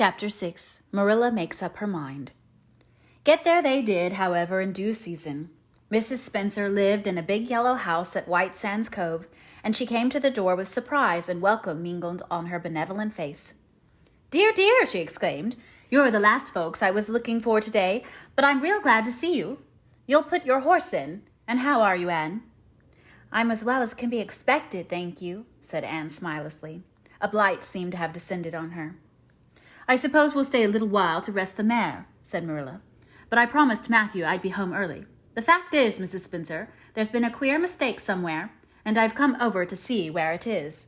Chapter 6. Marilla Makes Up Her Mind. Get there they did, however, in due season. Mrs. Spencer lived in a big yellow house at White Sands Cove, and she came to the door with surprise and welcome mingled on her benevolent face. "Dear, dear," she exclaimed, "you're the last folks I was looking for today, but I'm real glad to see you. You'll put your horse in. And how are you, Anne?" "I'm as well as can be expected, thank you," said Anne smilelessly. A blight seemed to have descended on her. "I suppose we'll stay a little while to rest the mare," said Marilla. "But I promised Matthew I'd be home early. The fact is, Mrs. Spencer, there's been a queer mistake somewhere, and I've come over to see where it is.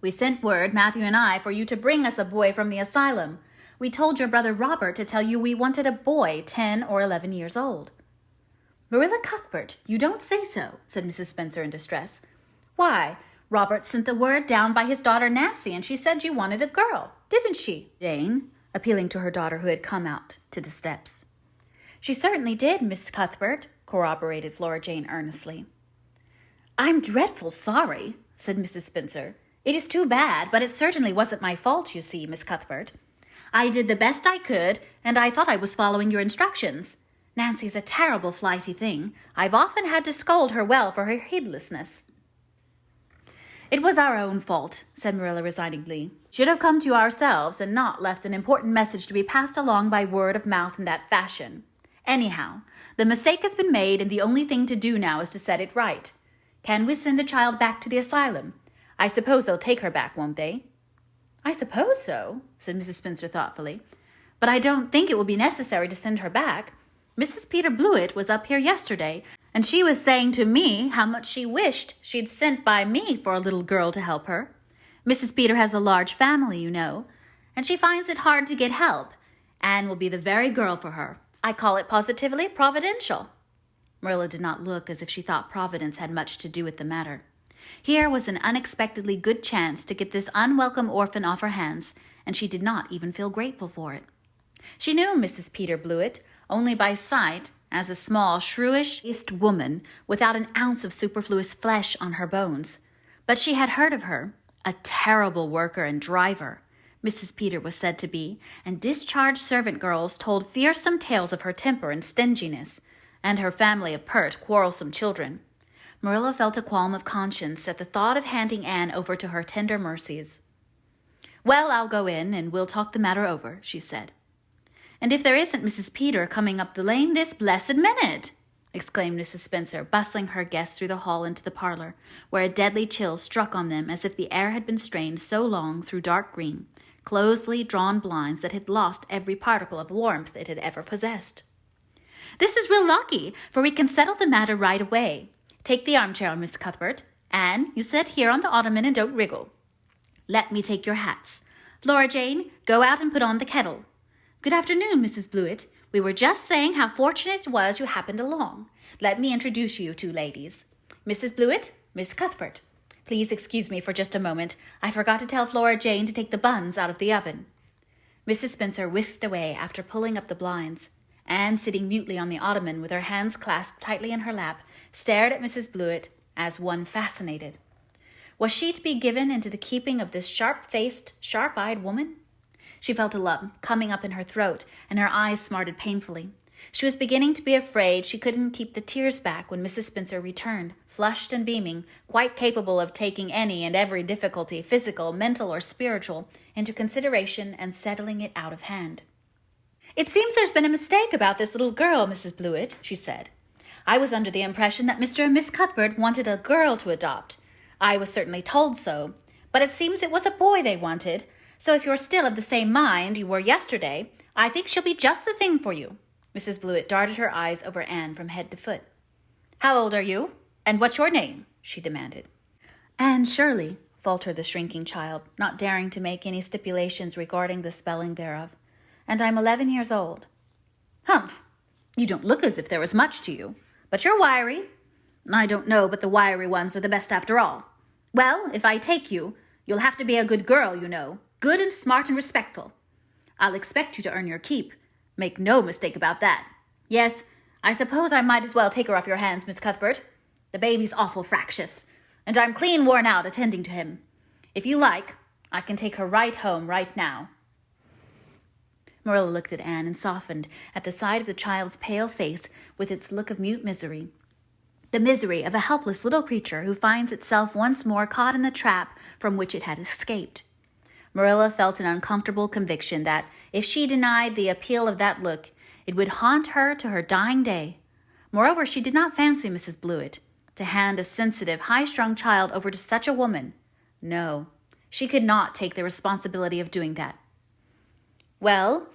We sent word, Matthew and I, for you to bring us a boy from the asylum. We told your brother Robert to tell you we wanted a boy 10 or 11 years old." "Marilla Cuthbert, you don't say so," said Mrs. Spencer in distress. "Why, Robert sent the word down by his daughter Nancy, and she said you wanted a girl, didn't she, Jane?" appealing to her daughter who had come out to the steps. "She certainly did, Miss Cuthbert," corroborated Flora Jane earnestly. "I'm dreadful sorry," said Mrs. Spencer. "It is too bad, but it certainly wasn't my fault, you see, Miss Cuthbert. I did the best I could, and I thought I was following your instructions. Nancy's a terrible flighty thing. I've often had to scold her well for her heedlessness." "It was our own fault," said Marilla resignedly. "Should have come to ourselves and not left an important message to be passed along by word of mouth in that fashion. Anyhow, the mistake has been made, and the only thing to do now is to set it right. Can we send the child back to the asylum? I suppose they'll take her back, won't they?" "I suppose so," said Mrs. Spencer thoughtfully. "But I don't think it will be necessary to send her back. Mrs. Peter Blewett was up here yesterday, and she was saying to me how much she wished she'd sent by me for a little girl to help her. Mrs. Peter has a large family, you know, and she finds it hard to get help. Anne will be the very girl for her. I call it positively providential." Marilla did not look as if she thought Providence had much to do with the matter. Here was an unexpectedly good chance to get this unwelcome orphan off her hands, and she did not even feel grateful for it. She knew Mrs. Peter Blewett only by sight as a small, shrewish-faced woman without an ounce of superfluous flesh on her bones. But she had heard of her, a terrible worker and driver, Mrs. Peter was said to be, and discharged servant girls told fearsome tales of her temper and stinginess, and her family of pert, quarrelsome children. Marilla felt a qualm of conscience at the thought of handing Anne over to her tender mercies. "Well, I'll go in, and we'll talk the matter over," she said. "And if there isn't Mrs. Peter coming up the lane this blessed minute!" exclaimed Mrs. Spencer, bustling her guests through the hall into the parlor, where a deadly chill struck on them as if the air had been strained so long through dark green, closely drawn blinds that had lost every particle of warmth it had ever possessed. "This is real lucky, for we can settle the matter right away. Take the armchair, Miss Cuthbert. Anne, you sit here on the ottoman and don't wriggle. Let me take your hats. Flora Jane, go out and put on the kettle. Good afternoon, Mrs. Blewett. We were just saying how fortunate it was you happened along. Let me introduce you two ladies. Mrs. Blewett, Miss Cuthbert. Please excuse me for just a moment. I forgot to tell Flora Jane to take the buns out of the oven." Mrs. Spencer whisked away after pulling up the blinds. Anne, sitting mutely on the ottoman with her hands clasped tightly in her lap, stared at Mrs. Blewett as one fascinated. Was she to be given into the keeping of this sharp-faced, sharp-eyed woman? She felt a lump coming up in her throat, and her eyes smarted painfully. She was beginning to be afraid she couldn't keep the tears back when Mrs. Spencer returned, flushed and beaming, quite capable of taking any and every difficulty, physical, mental, or spiritual, into consideration and settling it out of hand. "It seems there's been a mistake about this little girl, Mrs. Blewett," she said. "I was under the impression that Mr. and Miss Cuthbert wanted a girl to adopt. I was certainly told so, but it seems it was a boy they wanted. So if you're still of the same mind you were yesterday, I think she'll be just the thing for you." Mrs. Blewett darted her eyes over Anne from head to foot. "How old are you? And what's your name?" she demanded. "Anne Shirley," faltered the shrinking child, not daring to make any stipulations regarding the spelling thereof. "And I'm 11 years old." "Humph! You don't look as if there was much to you. But you're wiry. I don't know, but the wiry ones are the best after all. Well, if I take you, you'll have to be a good girl, you know. Good and smart and respectful. I'll expect you to earn your keep. Make no mistake about that. Yes, I suppose I might as well take her off your hands, Miss Cuthbert. The baby's awful fractious, and I'm clean worn out attending to him. If you like, I can take her right home right now." Marilla looked at Anne and softened at the sight of the child's pale face with its look of mute misery. The misery of a helpless little creature who finds itself once more caught in the trap from which it had escaped. Marilla felt an uncomfortable conviction that, if she denied the appeal of that look, it would haunt her to her dying day. Moreover, she did not fancy Mrs. Blewett. To hand a sensitive, high-strung child over to such a woman. No, she could not take the responsibility of doing that. "Well,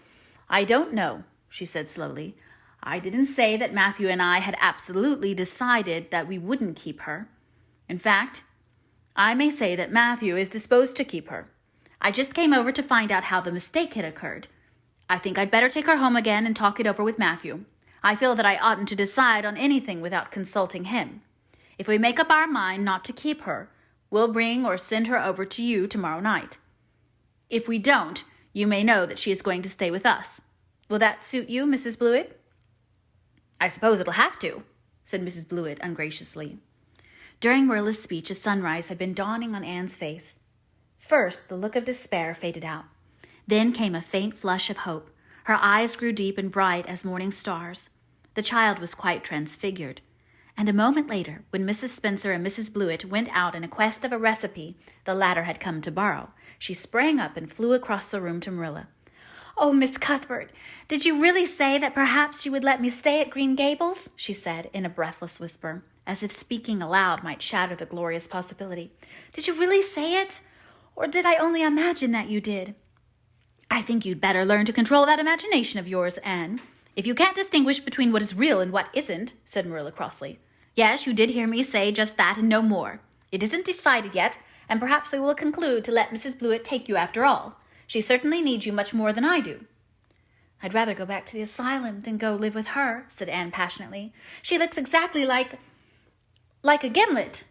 I don't know," she said slowly. "I didn't say that Matthew and I had absolutely decided that we wouldn't keep her. In fact, I may say that Matthew is disposed to keep her. I just came over to find out how the mistake had occurred. I think I'd better take her home again and talk it over with Matthew. I feel that I oughtn't to decide on anything without consulting him. If we make up our mind not to keep her, we'll bring or send her over to you tomorrow night. If we don't, you may know that she is going to stay with us. Will that suit you, Mrs. Blewett?" "I suppose it'll have to," said Mrs. Blewett ungraciously. During Marilla's speech, a sunrise had been dawning on Anne's face. First, the look of despair faded out. Then came a faint flush of hope. Her eyes grew deep and bright as morning stars. The child was quite transfigured. And a moment later, when Mrs. Spencer and Mrs. Blewett went out in quest of a recipe the latter had come to borrow, she sprang up and flew across the room to Marilla. "Oh, Miss Cuthbert, did you really say that perhaps you would let me stay at Green Gables?" she said in a breathless whisper, as if speaking aloud might shatter the glorious possibility. "Did you really say it? Or did I only imagine that you did?" "I think you'd better learn to control that imagination of yours, Anne. If you can't distinguish between what is real and what isn't," said Marilla crossly. "Yes, you did hear me say just that and no more. It isn't decided yet, and perhaps we will conclude to let Mrs. Blewett take you after all. She certainly needs you much more than I do." "I'd rather go back to the asylum than go live with her," said Anne passionately. "She looks exactly like a gimlet."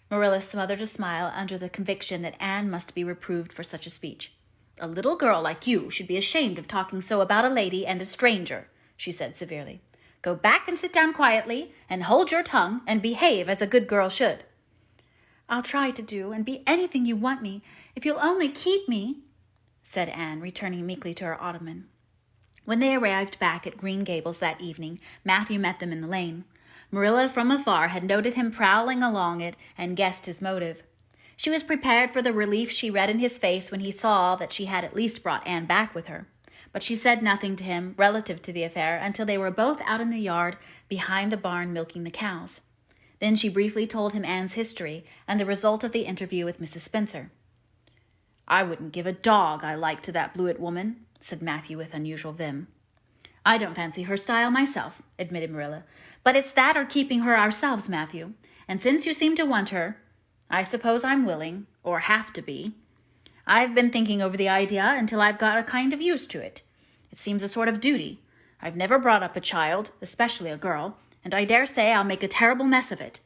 Marilla smothered a smile under the conviction that Anne must be reproved for such a speech. "A little girl like you should be ashamed of talking so about a lady and a stranger," she said severely. "Go back and sit down quietly, and hold your tongue, and behave as a good girl should." "I'll try to do and be anything you want me, if you'll only keep me," said Anne, returning meekly to her ottoman. When they arrived back at Green Gables that evening, Matthew met them in the lane. Marilla from afar had noted him prowling along it and guessed his motive. She was prepared for the relief she read in his face when he saw that she had at least brought Anne back with her. But she said nothing to him relative to the affair until they were both out in the yard behind the barn milking the cows. Then she briefly told him Anne's history and the result of the interview with Mrs. Spencer. "I wouldn't give a dog I liked to that Blewett woman," said Matthew with unusual vim. "I don't fancy her style myself," admitted Marilla. "But it's that or keeping her ourselves, Matthew. And since you seem to want her, I suppose I'm willing, or have to be. I've been thinking over the idea until I've got a kind of used to it. It seems a sort of duty. I've never brought up a child, especially a girl, and I dare say I'll make a terrible mess of it.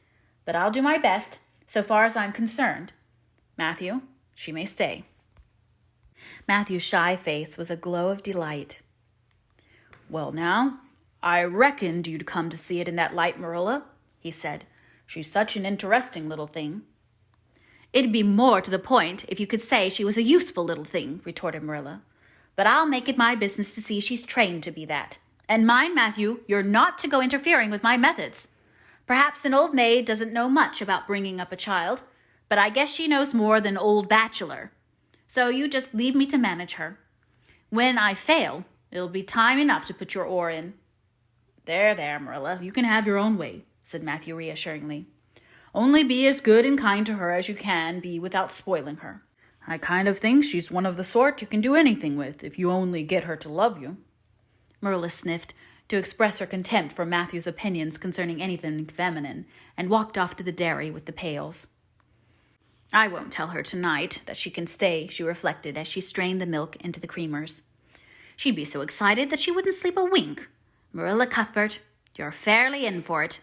But I'll do my best, so far as I'm concerned. Matthew, she may stay." Matthew's shy face was a glow of delight. "Well now, I reckoned you'd come to see it in that light, Marilla," he said. "She's such an interesting little thing." "It'd be more to the point if you could say she was a useful little thing," retorted Marilla. "But I'll make it my business to see she's trained to be that. And mind, Matthew, you're not to go interfering with my methods. Perhaps an old maid doesn't know much about bringing up a child, but I guess she knows more than old bachelor. So you just leave me to manage her. When I fail, it'll be time enough to put your oar in." There, Marilla, you can have your own way," said Matthew reassuringly. "Only be as good and kind to her as you can be without spoiling her. I kind of think she's one of the sort you can do anything with if you only get her to love you." Marilla sniffed to express her contempt for Matthew's opinions concerning anything feminine, and walked off to the dairy with the pails. "I won't tell her tonight that she can stay," she reflected as she strained the milk into the creamers. "She'd be so excited that she wouldn't sleep a wink. Marilla Cuthbert, you're fairly in for it.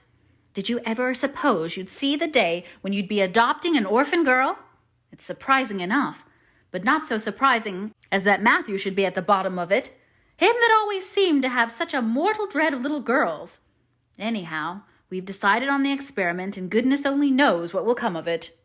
Did you ever suppose you'd see the day when you'd be adopting an orphan girl? It's surprising enough, but not so surprising as that Matthew should be at the bottom of it. Him that always seemed to have such a mortal dread of little girls. Anyhow, we've decided on the experiment, and goodness only knows what will come of it."